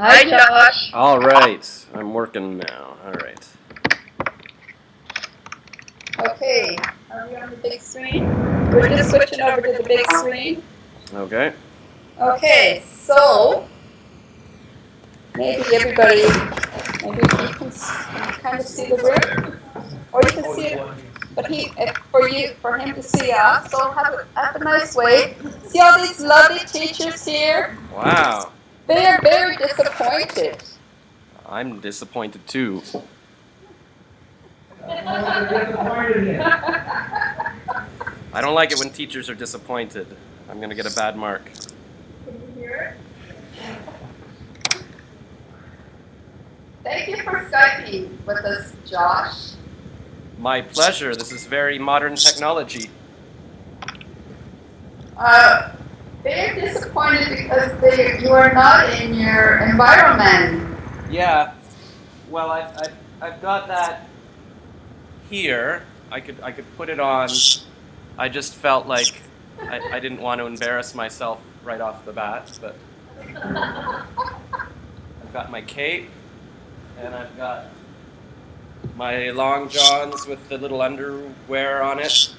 Hi, Josh. All right, I'm working now. All right. Okay, are we on the big screen? We're just switching over to the big screen. Okay. Okay, so maybe everybody, maybe you can kind of see the room, or you can see it. But for him to see us, so have a nice way. See all these lovely teachers here? Wow. They are very disappointed. I'm disappointed too. I don't like it when teachers are disappointed. I'm going to get a bad mark. Can you hear it? Thank you for Skyping with us, Josh. My pleasure. This is very modern technology. They're disappointed because you are not in your environment. Yeah. Well, I've got that here. I could put it on. I just felt like I didn't want to embarrass myself right off the bat, but I've got my cape and I've got my long johns with the little underwear on it.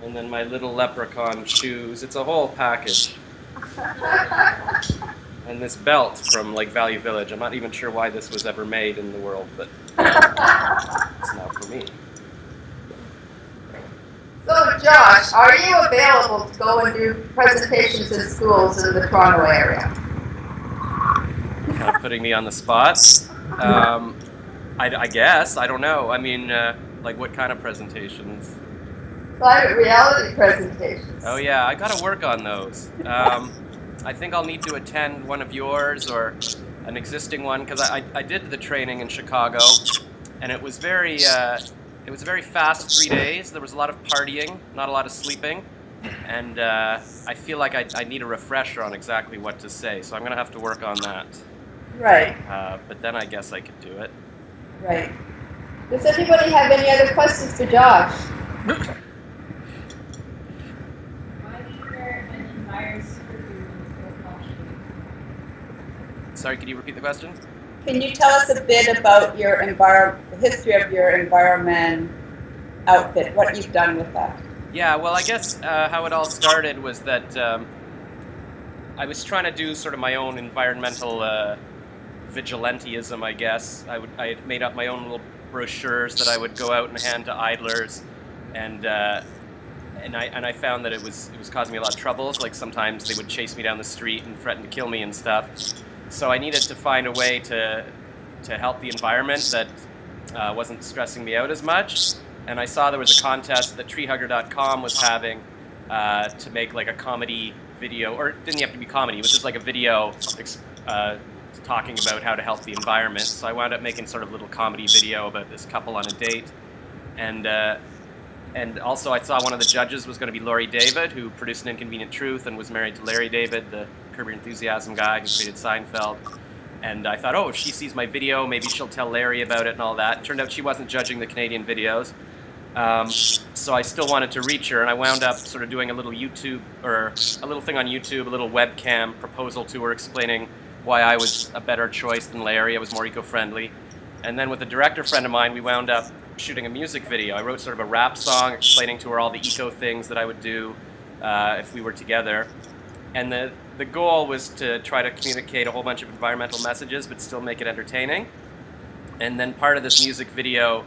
And then my little leprechaun shoes. It's a whole package. And this belt from like Value Village. I'm not even sure why this was ever made in the world, but it's now for me. So Josh, are you available to go and do presentations in schools in the Toronto area? Kind of putting me on the spot. I guess. I don't know. I mean, like what kind of presentations? Climate reality presentations. Oh yeah, I gotta work on those. I think I'll need to attend one of yours or an existing one because I did the training in Chicago, and it was very a very fast 3 days. There was a lot of partying, not a lot of sleeping, and I feel like I need a refresher on exactly what to say. So I'm gonna have to work on that. Right. But then I guess I could do it. Right. Does anybody have any other questions for Josh? Sorry, could you repeat the question? Can you tell us a bit about your the history of your environment outfit, what you've done with that? Yeah, well, I guess how it all started was that I was trying to do sort of my own environmental vigilantism, I guess. I had made up my own little brochures that I would go out and hand to idlers, and I found that it was causing me a lot of troubles. Like sometimes they would chase me down the street and threaten to kill me and stuff. So I needed to find a way to help the environment that wasn't stressing me out as much. And I saw there was a contest that treehugger.com was having to make like a comedy video, or it didn't have to be comedy, it was just like a video talking about how to help the environment. So I wound up making sort of a little comedy video about this couple on a date. And also I saw one of the judges was going to be Laurie David, who produced An Inconvenient Truth and was married to Larry David, the Curb Your Enthusiasm guy who created Seinfeld. And I thought, oh, if she sees my video, maybe she'll tell Larry about it and all that. It turned out she wasn't judging the Canadian videos. So I still wanted to reach her, and I wound up sort of doing a little YouTube, or a little thing on YouTube, a little webcam proposal to her explaining why I was a better choice than Larry. I was more eco-friendly. And then with a director friend of mine, we wound up shooting a music video. I wrote sort of a rap song explaining to her all the eco things that I would do if we were together. And the goal was to try to communicate a whole bunch of environmental messages but still make it entertaining. And then part of this music video,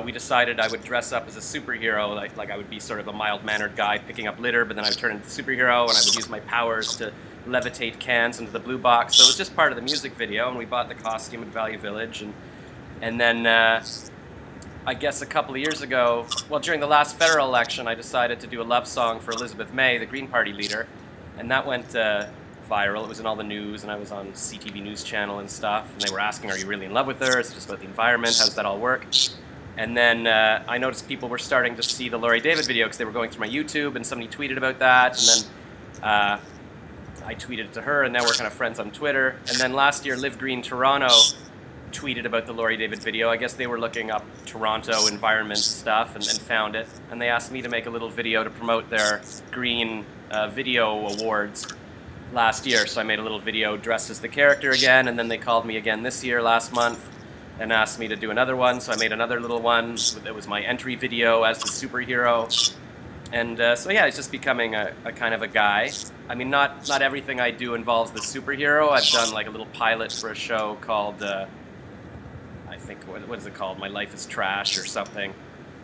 we decided I would dress up as a superhero, like I would be sort of a mild-mannered guy picking up litter, but then I would turn into a superhero and I would use my powers to levitate cans into the blue box. So it was just part of the music video, and we bought the costume at Value Village. And then I guess a couple of years ago, well, during the last federal election, I decided to do a love song for Elizabeth May, the Green Party leader, and that went viral. It was in all the news, and I was on CTV News Channel and stuff, and they were asking, are you really in love with her? Is it just about the environment? How does that all work? And then I noticed people were starting to see the Laurie David video because they were going through my YouTube, and somebody tweeted about that, and then I tweeted it to her, and now we're kind of friends on Twitter. And then last year, Live Green Toronto tweeted about the Laurie David video. I guess they were looking up Toronto environment stuff and found it, and they asked me to make a little video to promote their green video awards. last year. So I made a little video dressed as the character again, and then they called me again this year, last month, and asked me to do another one. So I made another little one that was my entry video as the superhero. And so yeah, it's just becoming a kind of a guy. I mean, not everything I do involves the superhero. I've done like a little pilot for a show called, I think, what is it called? My Life is Trash or something.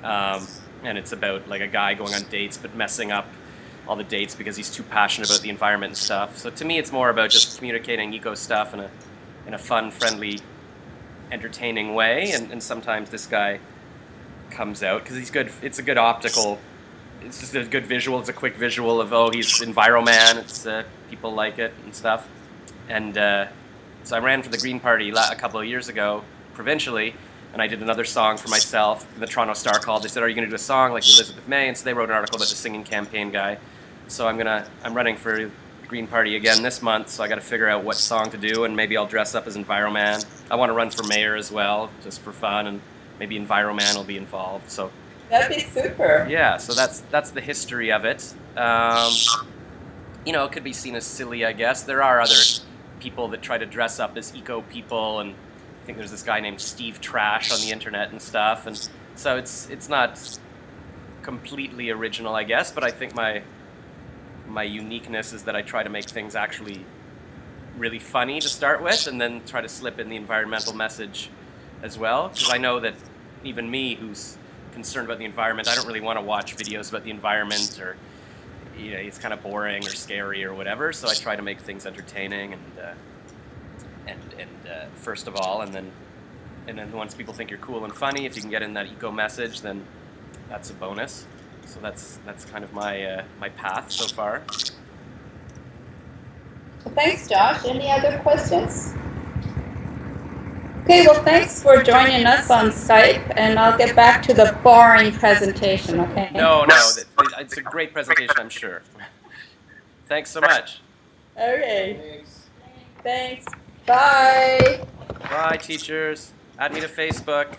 And it's about like a guy going on dates but messing up all the dates because he's too passionate about the environment and stuff. So to me, it's more about just communicating eco stuff in a fun, friendly, entertaining way. And sometimes this guy comes out because he's good. It's a good optical. It's just a good visual. It's a quick visual of, oh, he's Enviroman. It's people like it and stuff. And so I ran for the Green Party a couple of years ago, provincially, and I did another song for myself. And the Toronto Star called. They said, "Are you going to do a song like Elizabeth May?" And so they wrote an article about the singing campaign guy. So I'm running for the Green Party again this month. So I got to figure out what song to do, and maybe I'll dress up as Enviroman. I want to run for mayor as well, just for fun, and maybe Enviroman will be involved. So. That'd be super. Yeah, so that's the history of it. You know, it could be seen as silly, I guess. There are other people that try to dress up as eco people, and I think there's this guy named Steve Trash on the internet and stuff. And so it's not completely original, I guess, but I think my uniqueness is that I try to make things actually really funny to start with, and then try to slip in the environmental message as well. Because I know that even me, who's concerned about the environment, I don't really want to watch videos about the environment, or you know, it's kind of boring or scary or whatever. So I try to make things entertaining and first of all, and then once people think you're cool and funny, if you can get in that eco message, then that's a bonus. So that's kind of my path so far. Well, thanks, Josh. Any other questions? Okay, well, thanks for joining us on Skype, and I'll get back to the boring presentation, okay? No, it's a great presentation, I'm sure. Thanks so much. Okay. Thanks. Bye. Bye, teachers. Add me to Facebook.